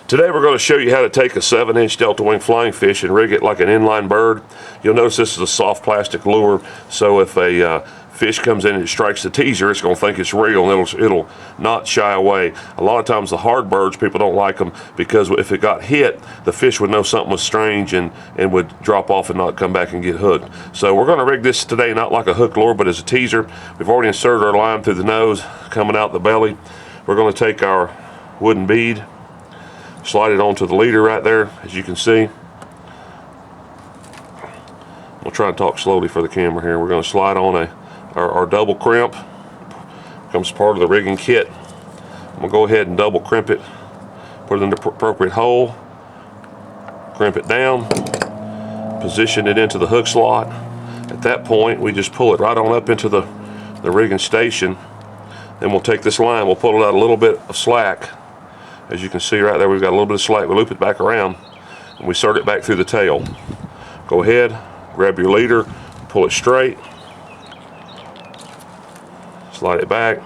Today we're going to show you how to take a 7-inch delta wing flying fish and rig it like an inline bird. You'll notice this is a soft plastic lure, so if a fish comes in and it strikes the teaser, it's going to think it's real and it'll not shy away. A lot of times the hard birds, people don't like them because if it got hit, the fish would know something was strange and would drop off and not come back and get hooked. So we're going to rig this today not like a hook lure but as a teaser. We've already inserted our line through the nose, coming out the belly. We're going to take our wooden bead, slide it onto the leader right there, as you can see. We'll try and talk slowly for the camera here. We're going to slide on our double crimp. Becomes part of the rigging kit. I'm going to go ahead and double crimp it, put it in the appropriate hole, crimp it down, position it into the hook slot. At that point, we just pull it right on up into the rigging station. Then we'll take this line, we'll pull it out a little bit of slack. As you can see right there, we've got a little bit of slack. We loop it back around and we insert it back through the tail. Go ahead, grab your leader, pull it straight, slide it back,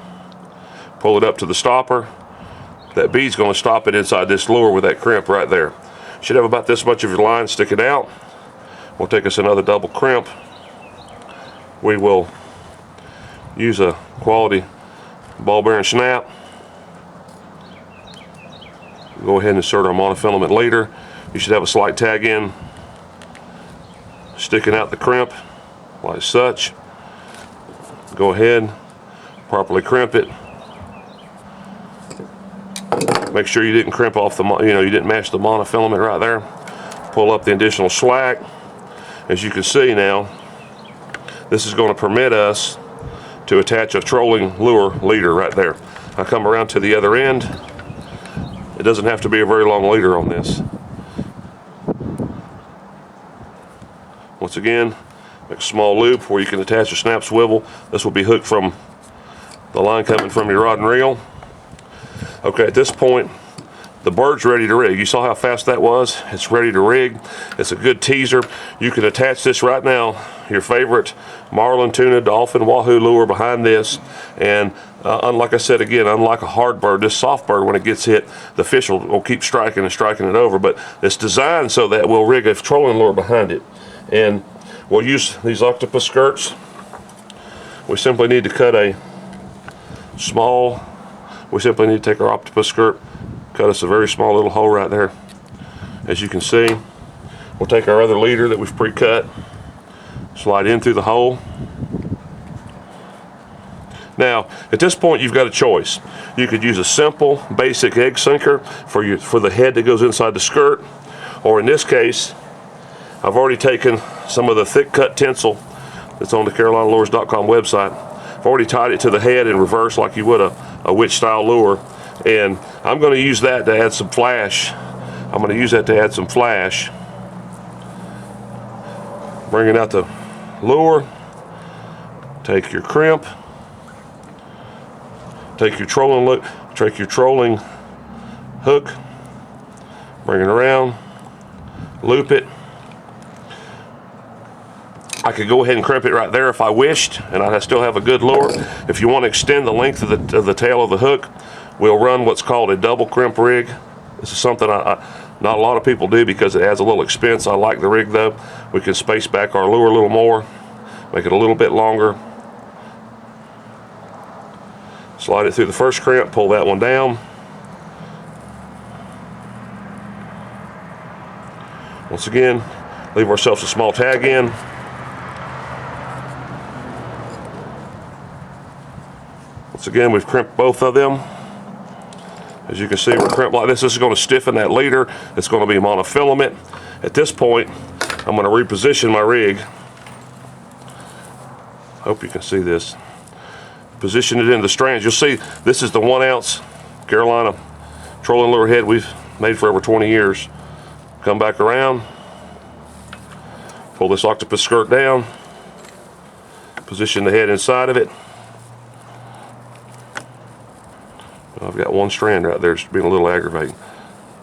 pull it up to the stopper. That bead's going to stop it inside this lure with that crimp right there. Should have about this much of your line sticking out. We'll take us another double crimp. We will use a quality ball bearing snap. Go ahead and insert our monofilament leader. You should have a slight tag in sticking out the crimp like such. Go ahead, properly crimp it. Make sure you didn't crimp off the, you didn't match the monofilament right there. Pull up the additional slack. As you can see now, this is going to permit us to attach a trolling lure leader right there. I come around to the other end. It doesn't have to be a very long leader on this. Once again, make a small loop where you can attach a snap swivel. This will be hooked from the line coming from your rod and reel. Okay, at this point, the bird's ready to rig. You saw how fast that was? It's ready to rig. It's a good teaser. You can attach this right now, your favorite marlin, tuna, dolphin, wahoo lure behind this. And like I said again, unlike a hard bird, this soft bird, when it gets hit, the fish will keep striking and striking it over. But it's designed so that we'll rig a trolling lure behind it. And we'll use these octopus skirts. We simply need to cut we simply need to take our octopus skirt, cut us a very small little hole right there. As you can see, we'll take our other leader that we've pre-cut, slide in through the hole. Now, at this point, you've got a choice. You could use a simple, basic egg sinker for the head that goes inside the skirt, or in this case, I've already taken some of the thick cut tinsel that's on the CarolinaLures.com website. I've already tied it to the head in reverse like you would a witch style lure. And I'm going to use that to add some flash. Bringing out the lure, take your crimp, take your trolling hook, bring it around, loop it. I could go ahead and crimp it right there if I wished, and I'd still have a good lure. If you want to extend the length of the tail of the hook, we'll run what's called a double crimp rig. This is something not a lot of people do because it adds a little expense. I like the rig though. We can space back our lure a little more, make it a little bit longer. Slide it through the first crimp, pull that one down. Once again, leave ourselves a small tag in. Once again, we've crimped both of them. As you can see, we're crimped like this. This is going to stiffen that leader. It's going to be monofilament. At this point, I'm going to reposition my rig. Hope you can see this. Position it in the strands. You'll see this is the 1 ounce Carolina trolling lure head we've made for over 20 years. Come back around, pull this octopus skirt down, position the head inside of it. I've got one strand right there, it's being a little aggravating.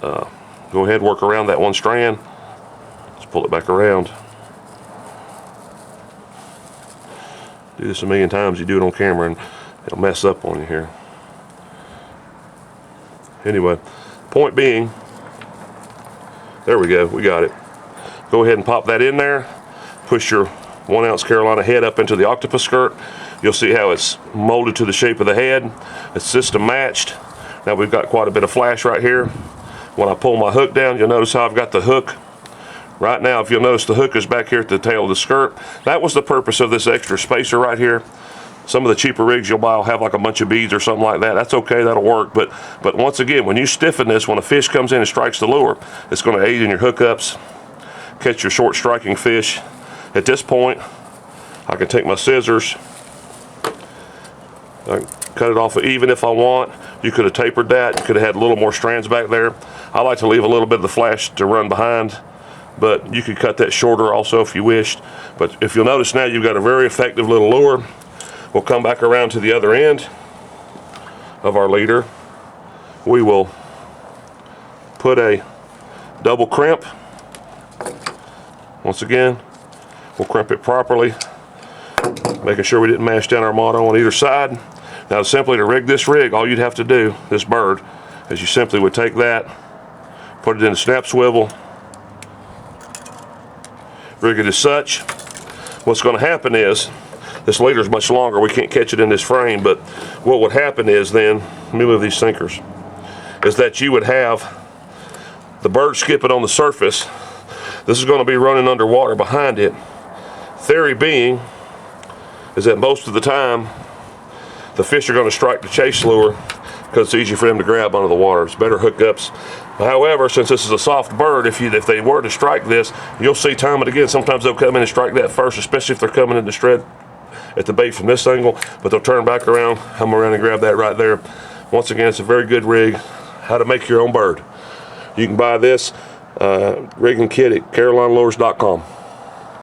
Go ahead, work around that one strand. Let's pull it back around. Do this a million times, you do it on camera and it'll mess up on you here. Anyway, point being, There we go, we got it. Go ahead and pop that in there. Push your 1 ounce Carolina head up into the octopus skirt. You'll see how it's molded to the shape of the head. It's system matched. Now we've got quite a bit of flash right here. When I pull my hook down, you'll notice how I've got the hook. Right now, if you'll notice, the hook is back here at the tail of the skirt. That was the purpose of this extra spacer right here. Some of the cheaper rigs you'll buy will have like a bunch of beads or something like that. That's okay, that'll work. But once again, when you stiffen this, when a fish comes in and strikes the lure, it's going to aid in your hookups, catch your short striking fish. At this point, I can take my scissors, I can cut it off even if I want. You could have tapered that. You could have had a little more strands back there. I like to leave a little bit of the flash to run behind, but you could cut that shorter also if you wished. But if you'll notice now, you've got a very effective little lure. We'll come back around to the other end of our leader. We will put a double crimp. Once again, we'll crimp it properly, making sure we didn't mash down our motto on either side. Now simply to rig this rig, all you'd have to do, this bird, is you simply would take that, put it in a snap swivel, rig it as such. What's going to happen is, this leader is much longer, we can't catch it in this frame, but what would happen is then, let me move these sinkers, is that you would have the bird skipping on the surface. This is going to be running underwater behind it. Theory being is that most of the time the fish are going to strike the chase lure because it's easy for them to grab under the water. It's better hookups. However, since this is a soft bird, if they were to strike this, you'll see time and again, sometimes they'll come in and strike that first, especially if they're coming in to shred at the bait from this angle, but they'll turn back around, come around and grab that right there. Once again, it's a very good rig. How to make your own bird. You can buy this rigging kit at carolinalures.com.